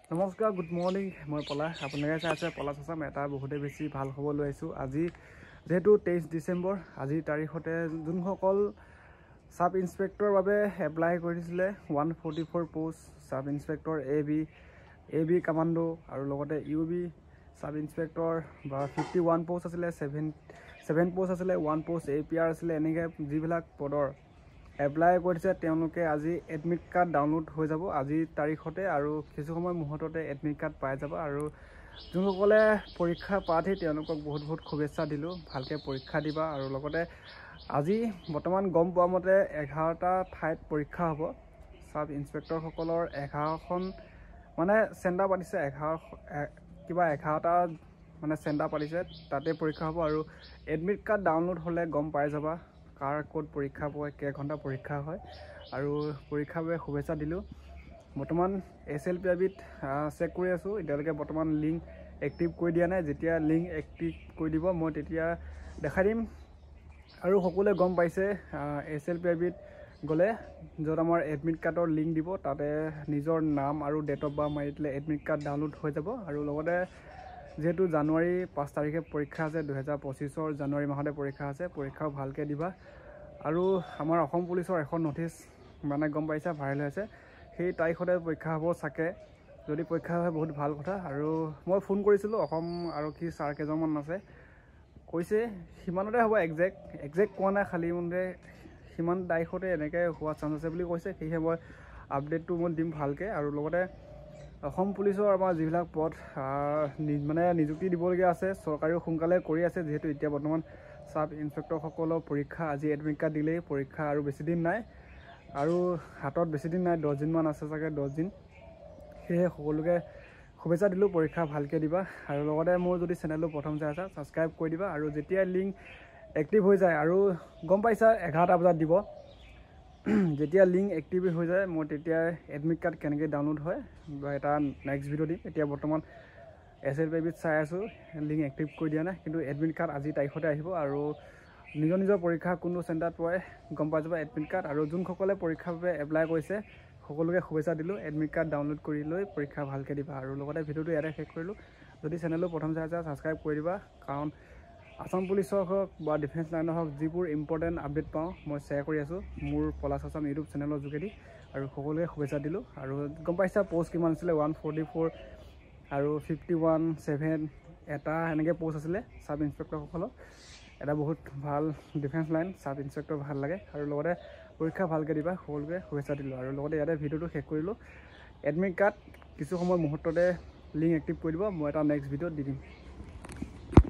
নমস্কাৰ, good morning. মই পলাশ। আপোনালোকে চাই আছে পলাশ আছাম। এটা বহুতেই বেছি ভাল খবৰ লৈ আহিছোঁ। আজি যেহেতু 23 ডিচেম্বৰ, আজিৰ তাৰিখতে যোনসকল চাব ইন্সপেক্টৰৰ বাবে এপ্লাই কৰিছিলে 144 post, sub inspector A B commando আৰু লগতে UB চাব ইন্সপেক্টৰ বা 51 পোষ্ট আছিলে, 7 পোষ্ট আছিলে, 1 পোষ্ট APR আছিলে, এনেকৈ যিবিলাক পদৰ এপ্লাই কৰিছে তেওঁলোকে আজি এডমিট কাৰ্ড ডাউনলোড হৈ যাব আজিৰ তাৰিখতে, আৰু কিছু সময় মুহূৰ্ততে এডমিট কাৰ্ড পাই যাব। আৰু যোনসকলে পৰীক্ষা প্ৰাৰ্থী তেওঁলোকক বহুত বহুত শুভেচ্ছা দিলোঁ। ভালকৈ পৰীক্ষা দিবা। আৰু লগতে আজি বৰ্তমান গম পোৱা মতে 11টা ঠাইত পৰীক্ষা হ'ব। চাব ইন্সপেক্টৰসকলৰ 11খন মানে চেণ্টাৰ পাতিছে, 11টা মানে চেণ্টাৰ পাতিছে, তাতে পৰীক্ষা হ'ব। আৰু এডমিট কাৰ্ড ডাউনলোড হ'লে গম পাই যাবা কাৰ ক'ত পৰীক্ষা পৰে, কেইঘণ্টা পৰীক্ষা হয়। আৰু পৰীক্ষাৰ বাবে শুভেচ্ছা দিলোঁ। বৰ্তমান SLPIBত চেক কৰি আছোঁ, এতিয়ালৈকে বৰ্তমান লিংক এক্টিভ কৰি দিয়া নাই। যেতিয়া লিংক এক্টিভ কৰি দিব মই তেতিয়া দেখাই দিম। আৰু সকলোৱে গম পাইছে SLPIBত গ'লে য'ত আমাৰ এডমিট কাৰ্ডৰ লিংক দিব, তাতে নিজৰ নাম আৰু ডেট অফ বাৰ্থ মাৰি দিলে এডমিট কাৰ্ড ডাউনলোড হৈ যাব। আৰু লগতে যিহেতু জানুৱাৰী 5 তাৰিখে পৰীক্ষা আছে, 2025 জানুৱাৰী মাহতে পৰীক্ষা আছে, পৰীক্ষাও ভালকৈ দিবা। আৰু আমাৰ অসম পুলিচৰ এখন ন'টিচ মানে গম পাইছা ভাইৰেল হৈছে, সেই তাৰিখতে পৰীক্ষা হ'ব চাগে। যদি পৰীক্ষা হয় বহুত ভাল কথা। আৰু মই ফোন কৰিছিলোঁ, অসম আৰক্ষী ছাৰ কেইজনমান আছে, কৈছে সিমানতে হ'ব, একজেক্ট কোৱা নাই, খালী মানে সিমান তাৰিখতে এনেকৈ হোৱা চান্স আছে বুলি কৈছে। সেয়েহে মই আপডেটটো মই দিম ভালকৈ। আৰু লগতে অসম পুলিচৰ আমাৰ যিবিলাক পদ মানে নিযুক্তি দিবলগীয়া আছে, চৰকাৰেও সোনকালে কৰি আছে। যিহেতু এতিয়া বৰ্তমান চাব ইন্সপেক্টৰসকলৰ পৰীক্ষা, আজি এডমিট কাৰ্ড দিলেই পৰীক্ষা, আৰু বেছি দিন নাই, আৰু হাতত বেছি দিন নাই, 10 দিনমান আছে চাগে, 10 দিন। সেয়েহে সকলোকে শুভেচ্ছা দিলোঁ, পৰীক্ষা ভালকৈ দিবা। আৰু লগতে মোৰ যদি চেনেলটো প্ৰথম চাই আছা ছাবস্ক্ৰাইব কৰি দিবা। আৰু যেতিয়া লিংক এক্টিভ হৈ যায়, আৰু গম পাইছা 11টা বজাত দিব, যেতিয়া লিংক এক্টিভ হৈ যায় মই তেতিয়া এডমিট কাৰ্ড কেনেকৈ ডাউনলোড হয় বা এটা নেক্সট ভিডিঅ' দিম। এতিয়া বৰ্তমান SLPIBত চাই আছোঁ, লিংক এক্টিভ কৰি দিয়া নাই, কিন্তু এডমিট কাৰ্ড আজি তাৰিখতে আহিব। আৰু নিজৰ পৰীক্ষা কোনটো চেণ্টাৰত পৰে গম পাই যাবা এডমিট কাৰ্ড। আৰু যোনসকলে পৰীক্ষাৰ বাবে এপ্লাই কৰিছে সকলোকে শুভেচ্ছা দিলোঁ। এডমিট কাৰ্ড ডাউনলোড কৰি লৈ পৰীক্ষা ভালকৈ দিবা। আৰু লগতে ভিডিঅ'টো ইয়াতে শেষ কৰিলোঁ। যদি চেনেলটো প্ৰথম চাই আছা ছাবস্ক্ৰাইব কৰি দিবা, কাৰণ আসাম পুলিচৰ হওক বা ডিফেন্স লাইনৰ হওক যিবোৰ ইম্পৰ্টেণ্ট আপডেট পাওঁ মই শ্বেয়াৰ কৰি আছোঁ মোৰ পলাশ আছাম ইউটিউব চেনেলৰ যোগেদি। আৰু সকলোকে শুভেচ্ছা দিলোঁ। আৰু গম পাইছা পষ্ট কিমান আছিলে, 144 আৰু 51, 7 এটা এনেকৈ পষ্ট আছিলে চাব ইন্সপেক্টৰসকলৰ। এটা বহুত ভাল ডিফেন্স লাইন, চাব ইন্সপেক্টৰ ভাল লাগে। আৰু লগতে পৰীক্ষা ভালকৈ দিবা, সকলোকে শুভেচ্ছা দিলোঁ। আৰু লগতে ইয়াতে ভিডিঅ'টো শেষ কৰিলোঁ। এডমিট কাৰ্ড কিছু সময় মুহূৰ্ততে লিংক এক্টিভ কৰি দিব, মই এটা নেক্সট ভিডিঅ'ত দি দিম।